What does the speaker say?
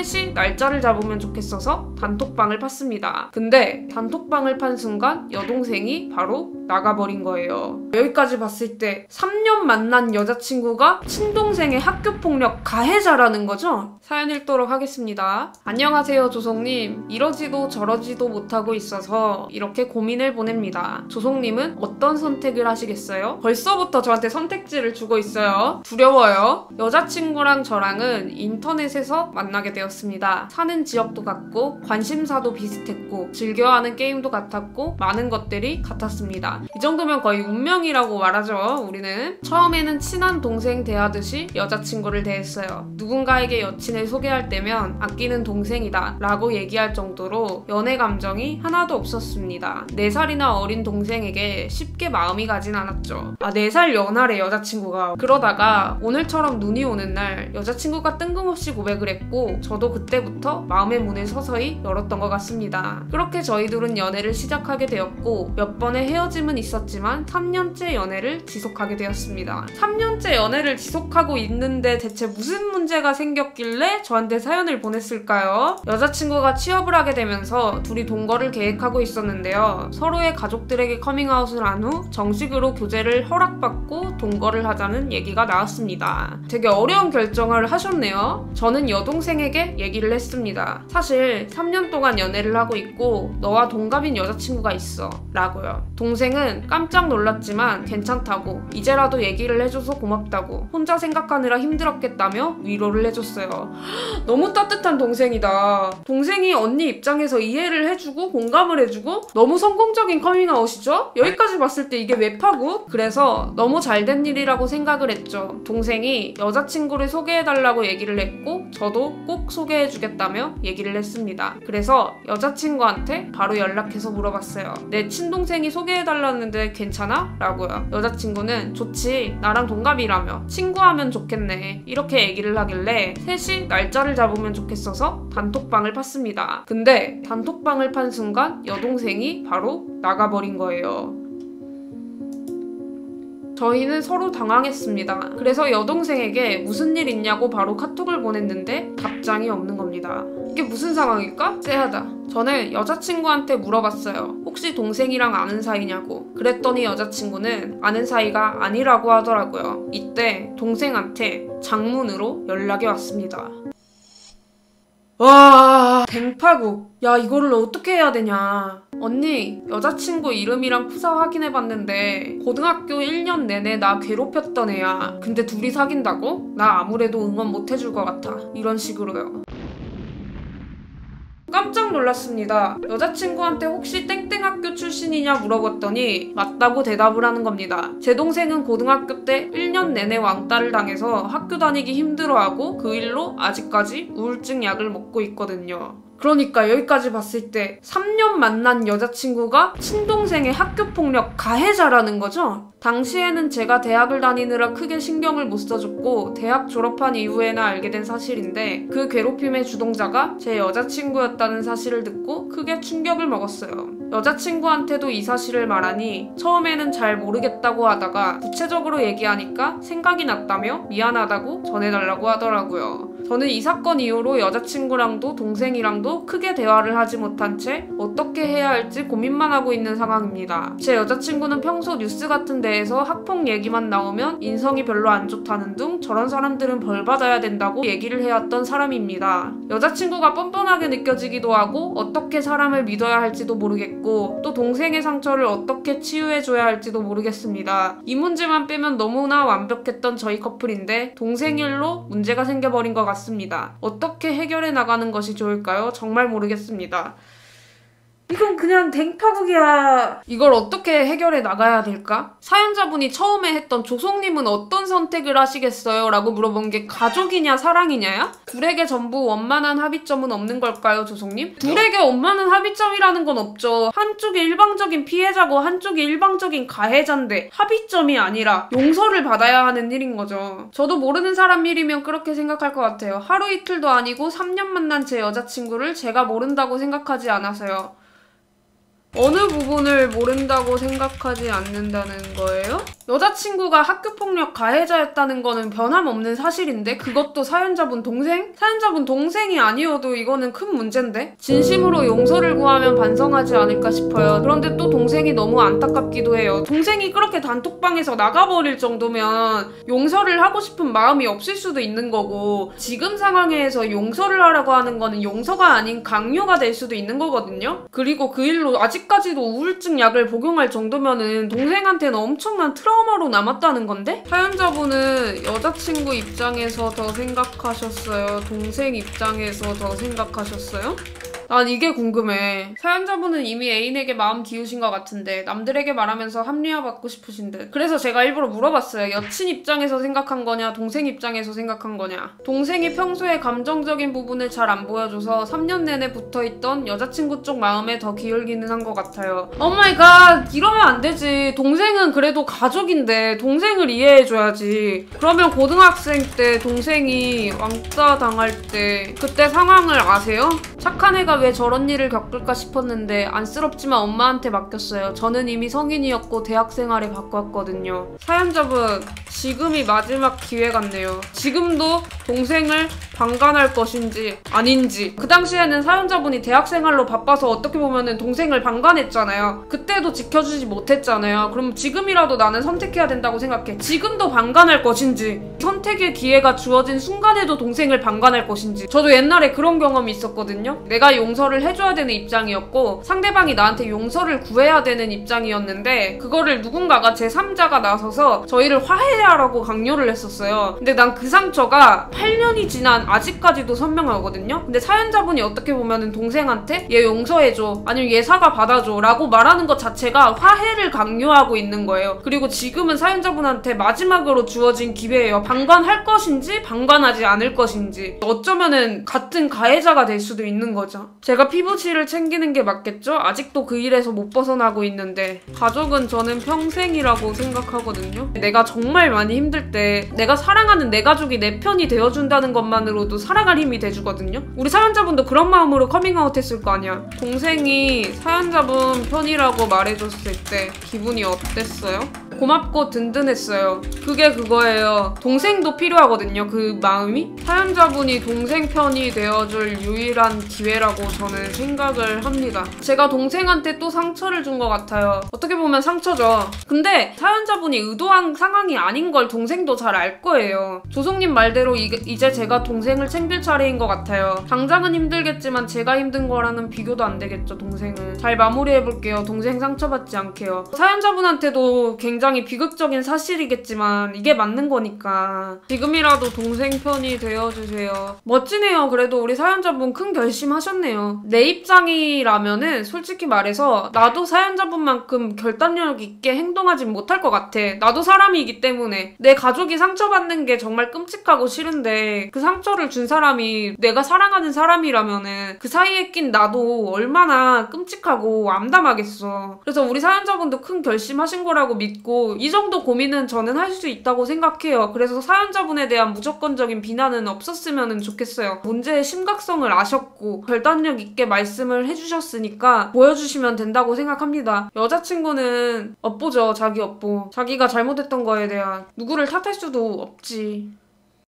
셋이 날짜를 잡으면 좋겠어서 단톡방을 팠습니다. 근데 단톡방을 판 순간 여동생이 바로 나가버린 거예요. 여기까지 봤을 때 3년 만난 여자친구가 친동생의 학교폭력 가해자라는 거죠? 사연 읽도록 하겠습니다. 안녕하세요 조송님. 이러지도 저러지도 못하고 있어서 이렇게 고민을 보냅니다. 조송님은 어떤 선택을 하시겠어요? 벌써부터 저한테 선택지를 주고 있어요. 두려워요. 여자친구랑 저랑은 인터넷에서 만나게 되었습니다. 사는 지역도 같고 관심사도 비슷했고 즐겨하는 게임도 같았고 많은 것들이 같았습니다. 이 정도면 거의 운명이라고 말하죠. 우리는 처음에는 친한 동생 대하듯이 여자친구를 대했어요. 누군가에게 여친을 소개할 때면 아끼는 동생이다 라고 얘기할 정도로 연애 감정이 하나도 없었습니다. 4살이나 어린 동생에게 쉽게 마음이 가진 않았죠. 4살 연하래 여자친구가. 그러다가 오늘처럼 눈이 오는 날 여자친구가 뜬금없이 고백을 했고 저도 그때부터 마음의 문을 서서히 열었던 것 같습니다. 그렇게 저희들은 연애를 시작하게 되었고 몇 번의 헤어짐은 있었지만 3년째 연애를 지속하게 되었습니다. 3년째 연애를 지속하고 있는데 대체 무슨 문제가 생겼길래 저한테 사연을 보냈을까요? 여자친구가 취업을 하게 되면서 둘이 동거를 계획하고 있었는데요. 서로의 가족들에게 커밍아웃을 한 후 정식으로 교제를 허락받고 동거를 하자는 얘기가 나왔습니다. 되게 어려운 결정을 하셨네요. 저는 여동생에게 얘기를 했습니다. 사실 3년 동안 연애를 하고 있고 너와 동갑인 여자친구가 있어 라고요. 동생은 깜짝 놀랐지만 괜찮다고 이제라도 얘기를 해줘서 고맙다고 혼자 생각하느라 힘들었겠다며 위로를 해줬어요. 너무 따뜻한 동생이다. 동생이 언니 입장에서 이해를 해주고 공감을 해주고 너무 성공적인 커밍아웃이죠? 여기까지 봤을 때 이게 왜 파고? 그래서 너무 잘된 일이라고 생각을 했죠. 동생이 여자친구를 소개해달라고 얘기를 했고 저도 꼭 소개해주겠다며 얘기를 했습니다. 그래서 여자친구한테 바로 연락해서 물어봤어요. 내 친동생이 소개해달라는데 괜찮아? 라고요. 여자친구는 좋지. 나랑 동갑이라며. 친구하면 좋겠네. 이렇게 얘기를 하길래 셋이 날짜를 잡으면 좋겠어서 단톡방을 팠습니다. 근데 단톡방을 판 순간 여동생이 바로 나가버린 거예요. 저희는 서로 당황했습니다. 그래서 여동생에게 무슨 일 있냐고 바로 카톡을 보냈는데 답장이 없는 겁니다. 이게 무슨 상황일까? 쎄하다. 저는 여자친구한테 물어봤어요. 혹시 동생이랑 아는 사이냐고. 그랬더니 여자친구는 아는 사이가 아니라고 하더라고요. 이때 동생한테 장문으로 연락이 왔습니다. 와, 댕파국. 야, 이거를 어떻게 해야 되냐. 언니, 여자친구 이름이랑 푸사 확인해봤는데 고등학교 1년 내내 나 괴롭혔던 애야. 근데 둘이 사귄다고? 나 아무래도 응원 못 해줄 것 같아. 이런 식으로요. 깜짝 놀랐습니다. 여자친구한테 혹시 땡땡학교 출신이냐 물어봤더니 맞다고 대답을 하는 겁니다. 제 동생은 고등학교 때 1년 내내 왕따를 당해서 학교 다니기 힘들어하고 그 일로 아직까지 우울증 약을 먹고 있거든요. 그러니까 여기까지 봤을 때 3년 만난 여자친구가 친동생의 학교폭력 가해자라는 거죠? 당시에는 제가 대학을 다니느라 크게 신경을 못 써줬고 대학 졸업한 이후에나 알게 된 사실인데 그 괴롭힘의 주동자가 제 여자친구였다는 사실을 듣고 크게 충격을 먹었어요. 여자친구한테도 이 사실을 말하니 처음에는 잘 모르겠다고 하다가 구체적으로 얘기하니까 생각이 났다며 미안하다고 전해달라고 하더라고요. 저는 이 사건 이후로 여자친구랑도 동생이랑도 크게 대화를 하지 못한 채 어떻게 해야 할지 고민만 하고 있는 상황입니다. 제 여자친구는 평소 뉴스 같은 데에서 학폭 얘기만 나오면 인성이 별로 안 좋다는 둥 저런 사람들은 벌 받아야 된다고 얘기를 해왔던 사람입니다. 여자친구가 뻔뻔하게 느껴지기도 하고 어떻게 사람을 믿어야 할지도 모르겠고 또 동생의 상처를 어떻게 치유해줘야 할지도 모르겠습니다. 이 문제만 빼면 너무나 완벽했던 저희 커플인데 동생 일로 문제가 생겨버린 것 같습니다. 어떻게 해결해 나가는 것이 좋을까요? 정말 모르겠습니다. 이건 그냥 댕파국이야. 이걸 어떻게 해결해 나가야 될까? 사연자분이 처음에 했던 조송님은 어떤 선택을 하시겠어요? 라고 물어본 게 가족이냐 사랑이냐야? 둘에게 전부 원만한 합의점은 없는 걸까요, 조송님? 둘에게 원만한 합의점이라는 건 없죠. 한쪽이 일방적인 피해자고 한쪽이 일방적인 가해자인데 합의점이 아니라 용서를 받아야 하는 일인 거죠. 저도 모르는 사람 일이면 그렇게 생각할 것 같아요. 하루 이틀도 아니고 3년 만난 제 여자친구를 제가 모른다고 생각하지 않아서요. 어느 부분을 모른다고 생각하지 않는다는 거예요? 여자친구가 학교폭력 가해자였다는 거는 변함없는 사실인데 그것도 사연자분 동생? 사연자분 동생이 아니어도 이거는 큰 문제인데? 진심으로 용서를 구하면 반성하지 않을까 싶어요. 그런데 또 동생이 너무 안타깝기도 해요. 동생이 그렇게 단톡방에서 나가버릴 정도면 용서를 하고 싶은 마음이 없을 수도 있는 거고 지금 상황에서 용서를 하라고 하는 거는 용서가 아닌 강요가 될 수도 있는 거거든요? 그리고 그 일로 아직까지도 우울증 약을 복용할 정도면은 동생한테는 엄청난 트라우마로 남았다는 건데? 사연자분은 여자친구 입장에서 더 생각하셨어요? 동생 입장에서 더 생각하셨어요? 난 이게 궁금해. 사연자분은 이미 애인에게 마음 기우신 것 같은데 남들에게 말하면서 합리화받고 싶으신 듯. 그래서 제가 일부러 물어봤어요. 여친 입장에서 생각한 거냐 동생 입장에서 생각한 거냐. 동생이 평소에 감정적인 부분을 잘 안 보여줘서 3년 내내 붙어있던 여자친구 쪽 마음에 더 기울기는 한 것 같아요. 오마이갓 이러면 안 되지. 동생은 그래도 가족인데 동생을 이해해줘야지. 그러면 고등학생 때 동생이 왕따 당할 때 그때 상황을 아세요? 착한 애가 왜 저런 일을 겪을까 싶었는데 안쓰럽지만 엄마한테 맡겼어요. 저는 이미 성인이었고 대학 생활에 바꿨거든요. 사연자분 지금이 마지막 기회 같네요. 지금도 동생을 방관할 것인지 아닌지. 그 당시에는 사연자분이 대학 생활로 바빠서 어떻게 보면은 동생을 방관했잖아요. 그때도 지켜주지 못했잖아요. 그럼 지금이라도 나는 선택해야 된다고 생각해. 지금도 방관할 것인지 선택의 기회가 주어진 순간에도 동생을 방관할 것인지. 저도 옛날에 그런 경험이 있었거든요. 내가 용서를 해줘야 되는 입장이었고 상대방이 나한테 용서를 구해야 되는 입장이었는데 그거를 누군가가 제3자가 나서서 저희를 화해하라고 강요를 했었어요. 근데 난 그 상처가 8년이 지난 아직까지도 선명하거든요. 근데 사연자분이 어떻게 보면은 동생한테 얘 용서해줘 아니면 얘 사과 받아줘 라고 말하는 것 자체가 화해를 강요하고 있는 거예요. 그리고 지금은 사연자분한테 마지막으로 주어진 기회예요. 방관할 것인지 방관하지 않을 것인지. 어쩌면은 같은 가해자가 될 수도 있는 거죠. 제가 피부치를 챙기는 게 맞겠죠? 아직도 그 일에서 못 벗어나고 있는데 가족은 저는 평생이라고 생각하거든요. 내가 정말 많이 힘들 때 내가 사랑하는 내 가족이 내 편이 되어준다는 것만으로도 살아갈 힘이 돼주거든요. 우리 사연자분도 그런 마음으로 커밍아웃 했을 거 아니야. 동생이 사연자분 편이라고 말해줬을 때 기분이 어땠어요? 고맙고 든든했어요. 그게 그거예요. 동생도 필요하거든요. 그 마음이. 사연자분이 동생 편이 되어줄 유일한 기회라고 저는 생각을 합니다. 제가 동생한테 또 상처를 준 것 같아요. 어떻게 보면 상처죠. 근데 사연자분이 의도한 상황이 아닌 걸 동생도 잘 알 거예요. 조송님 말대로 이제 제가 동생을 챙길 차례인 것 같아요. 당장은 힘들겠지만 제가 힘든 거랑은 비교도 안 되겠죠, 동생은. 잘 마무리해볼게요. 동생 상처받지 않게요. 사연자분한테도 굉장히 비극적인 사실이겠지만 이게 맞는 거니까 지금이라도 동생 편이 되어주세요. 멋지네요. 그래도 우리 사연자분 큰 결심하셨네요. 내 입장이라면은 솔직히 말해서 나도 사연자분만큼 결단력 있게 행동하진 못할 것 같아. 나도 사람이기 때문에. 내 가족이 상처받는 게 정말 끔찍하고 싫은데 그 상처를 준 사람이 내가 사랑하는 사람이라면은 그 사이에 낀 나도 얼마나 끔찍하고 암담하겠어. 그래서 우리 사연자분도 큰 결심하신 거라고 믿고 이 정도 고민은 저는 할 수 있다고 생각해요. 그래서 사연자분에 대한 무조건적인 비난은 없었으면 좋겠어요. 문제의 심각성을 아셨고 결단력 있게 말씀을 해주셨으니까 보여주시면 된다고 생각합니다. 여자친구는 업보죠. 자기 업보. 자기가 잘못했던 거에 대한 누구를 탓할 수도 없지.